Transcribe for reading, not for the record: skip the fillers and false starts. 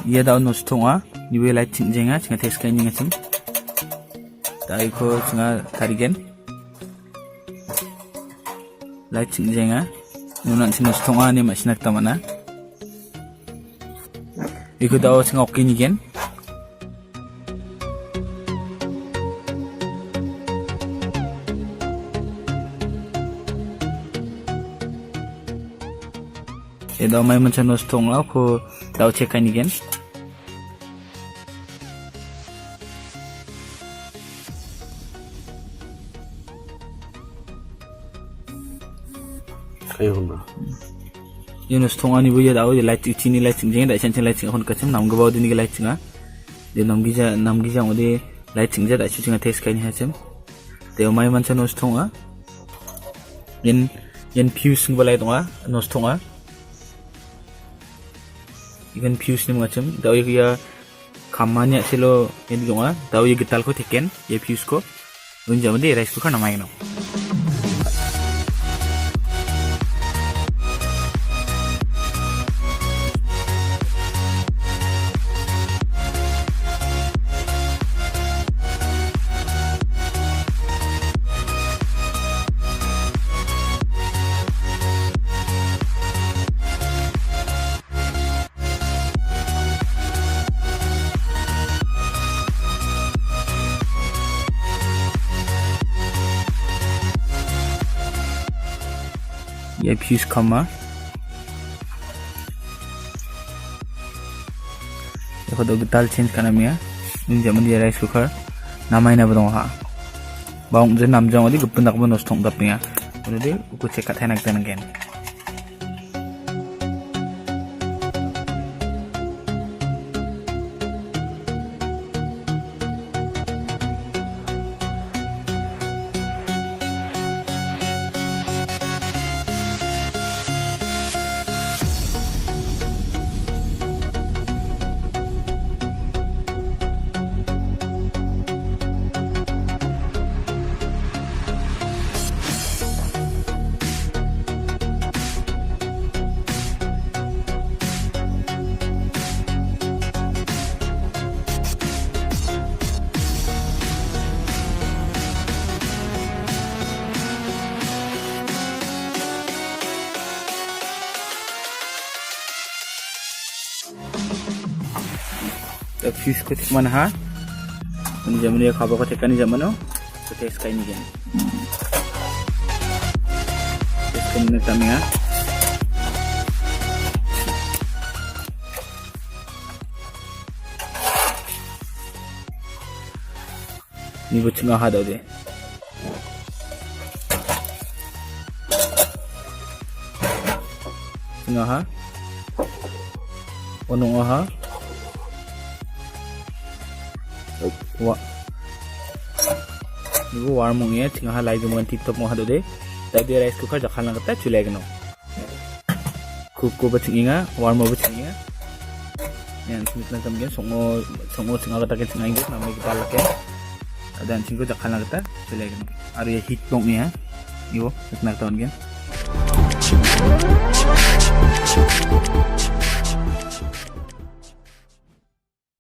Ia daun nosto nga niwe light cingjenga cinga tes kain ngacem. Dai ko cinga tarigen. Light cingjenga nunan cin nosto nga ni masinak tamana. Iko daun cinga oke nigen. Daw may mancan nosto nga ko daw check kain nigen. Yung nosto nga ni buya daw light chini light cingjenga da chan light cinga hon kacem nam gabaw dini light cinga. De namgija ngode light cingja da cinga tes kain hacem. Daw may mancan nosto nga. Yen fuse ng balay nga nosto nga. Ikan fuse ni macam daw ya kamanya silo ini juga daw ya getal ko teken ya fuse ko unja mende rice cooker namanya no ya fuse kama ya ko getal change kanamia unja mende rice cooker namai na bodong ha baung je namjang odi gupundak bo nostong dapnya udah uku cekat henak dan gen fuse ko tikman ha unja mende khaba ko tekani jamano so tes kain ni gen tes kain na tamya ni buchinga ha daw de nga ha onong ha Ibu warmungnya tinggal halai jumungan TikTok mau hado deh. Tadi rice cooker jakal nang kata culai geno. Kuku becinga, warmo becinga. Yang sini nang tamgen songo tinggal kata ke tinggal inggris namanya kita lakukan. Dan cinggu jakal nang kata culai geno. Area heat pongnya, ibu nak tahu kan?